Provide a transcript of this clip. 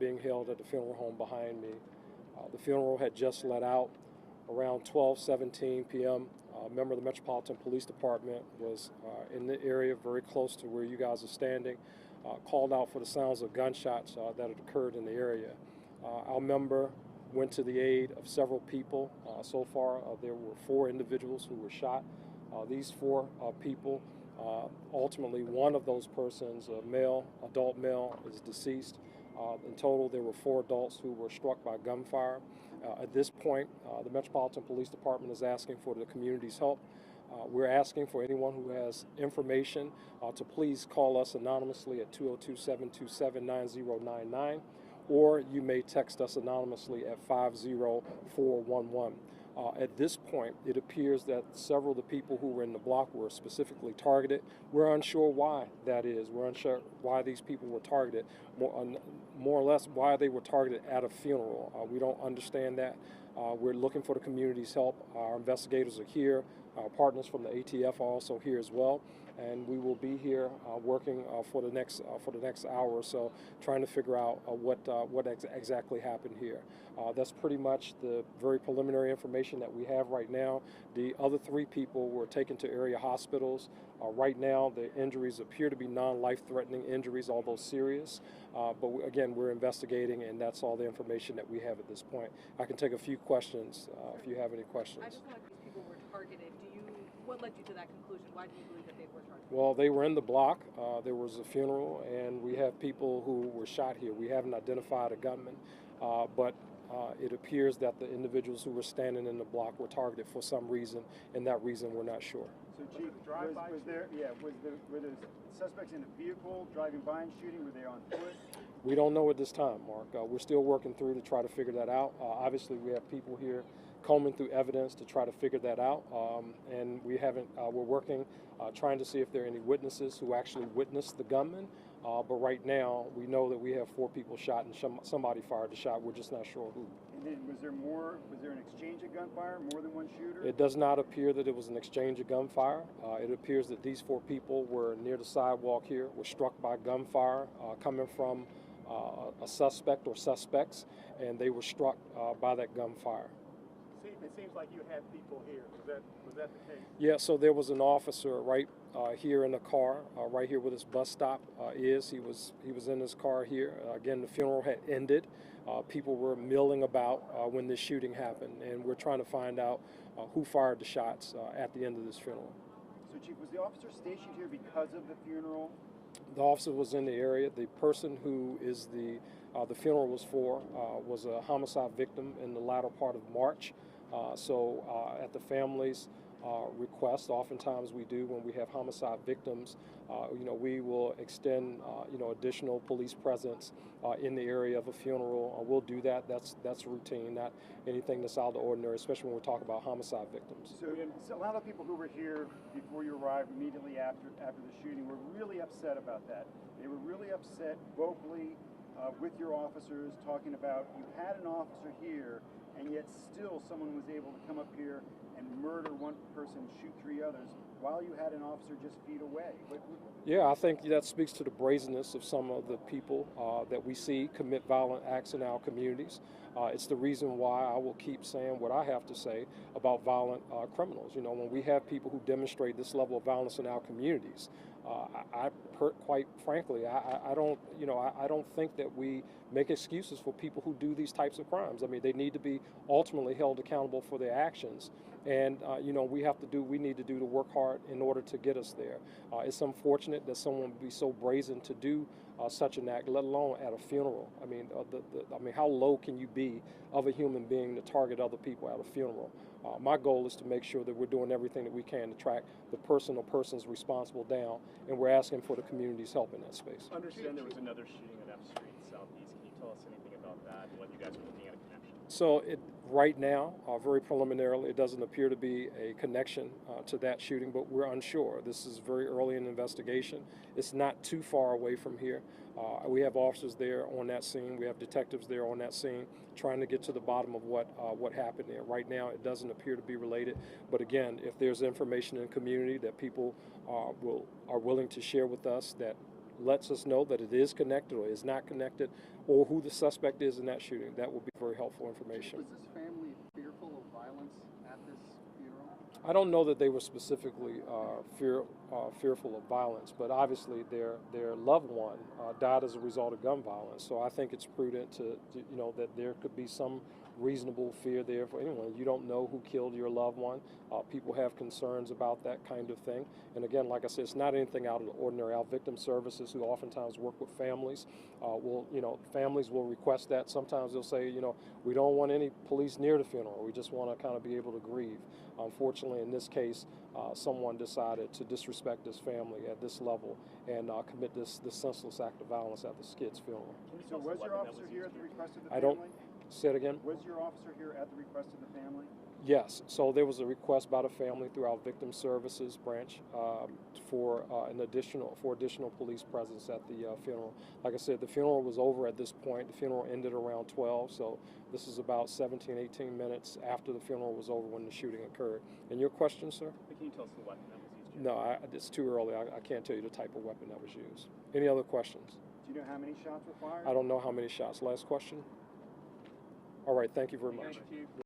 being held at the funeral home behind me. The funeral had just let out around 12:17 p.m. A member of the Metropolitan Police Department was in the area very close to where you guys are standing, called out for the sounds of gunshots that had occurred in the area. Our member went to the aid of several people. So far, there were 4 individuals who were shot. These 4 people, ultimately one of those persons, a male, adult male, is deceased. In total, there were 4 adults who were struck by gunfire. At this point, the Metropolitan Police Department is asking for the community's help. We're asking for anyone who has information to please call us anonymously at 202-727-9099, or you may text us anonymously at 50411. At this point, it appears that several of the people who were in the block were specifically targeted. We're unsure why that is. We're unsure why these people were targeted, more or less why they were targeted at a funeral. We don't understand that. We're looking for the community's help. Our investigators are here. Our partners from the ATF are also here as well, and we will be here working for the next hour or so, trying to figure out what exactly happened here. That's pretty much the very preliminary information that we have right now. The other 3 people were taken to area hospitals. Right now, the injuries appear to be non-life-threatening injuries, although serious. But again, we're investigating, and that's all the information that we have at this point. I can take a few questions if you have any questions. I just know these people were targeted. What led you to that conclusion? Why do you believe that they were targeted? Well, they were in the block. There was a funeral, and we have people who were shot here. We haven't identified a gunman, but it appears that the individuals who were standing in the block were targeted for some reason, and that reason we're not sure. So, Chief, were the suspects in a vehicle driving by and shooting? Were they on foot? We don't know at this time, Mark. We're still working through to try to figure that out. Obviously, we have people here combing through evidence to try to figure that out, and we haven't. We're working, trying to see if there are any witnesses who actually witnessed the gunman. But right now, we know that we have 4 people shot, and somebody fired the shot. We're just not sure who. And then was there an exchange of gunfire? More than one shooter? It does not appear that it was an exchange of gunfire. It appears that these 4 people were near the sidewalk here, were struck by gunfire coming from a suspect or suspects, and they were struck by that gunfire. It seems like you had people here. Was that the case? Yeah, so there was an officer right here in the car, right here where this bus stop is. He was in his car here. Again, the funeral had ended. People were milling about when this shooting happened, and we're trying to find out who fired the shots at the end of this funeral. So, Chief, was the officer stationed here because of the funeral? The officer was in the area. The person who is the funeral was for was a homicide victim in the latter part of March. So at the family's request, oftentimes we do when we have homicide victims, we will extend, additional police presence in the area of a funeral. We'll do that. That's routine, not anything that's out of the ordinary, especially when we're talking about homicide victims. So a lot of people who were here before you arrived, immediately after the shooting, were really upset about that. They were really upset vocally with your officers, talking about you had an officer here, and yet still someone was able to come up here and murder one person, shoot 3 others, while you had an officer just feet away. Yeah, I think that speaks to the brazenness of some of the people that we see commit violent acts in our communities. It's the reason why I will keep saying what I have to say about violent criminals. When we have people who demonstrate this level of violence in our communities, quite frankly, I don't think that we make excuses for people who do these types of crimes. I mean, they need to be ultimately held accountable for their actions. And, we need to do the work hard in order to get us there. It's unfortunate that someone would be so brazen to do such an act, let alone at a funeral. I mean, how low can you be of a human being to target other people at a funeral? My goal is to make sure that we're doing everything that we can to track the person or persons responsible down, and we're asking for the community's help in that space. I understand there was another shooting at F Street Southeast. Can you tell us anything about that and what you guys are looking at a connection? So right now, very preliminarily, it doesn't appear to be a connection to that shooting, but we're unsure. This is very early in the investigation. It's not too far away from here. We have officers there on that scene. We have detectives there on that scene trying to get to the bottom of what happened there. Right now, it doesn't appear to be related. But again, if there's information in the community that people are willing to share with us that lets us know that it is connected or is not connected, or who the suspect is in that shooting. That would be very helpful information. Was this family fearful of violence at this funeral? I don't know that they were specifically fearful of violence, but obviously their loved one died as a result of gun violence. So I think it's prudent to that there could be some reasonable fear there for anyone. You don't know who killed your loved one. People have concerns about that kind of thing. And again, like I said, it's not anything out of the ordinary. Our victim services, who oftentimes work with families, families will request that. Sometimes they'll say, we don't want any police near the funeral. We just want to kind of be able to grieve. Unfortunately, in this case, someone decided to disrespect his family at this level and commit this senseless act of violence at the Skid's funeral. So was your officer here at the request of the family? I don't. Say it again. Was your officer here at the request of the family? Yes. So there was a request by the family through our victim services branch for additional police presence at the funeral. Like I said, the funeral was over at this point. The funeral ended around 12, so this is about 17, 18 minutes after the funeral was over when the shooting occurred. And your question, sir? Can you tell us the weapon that was used? No, it's too early. I can't tell you the type of weapon that was used. Any other questions? Do you know how many shots were fired? I don't know how many shots. Last question? All right, thank you very much. Thank you.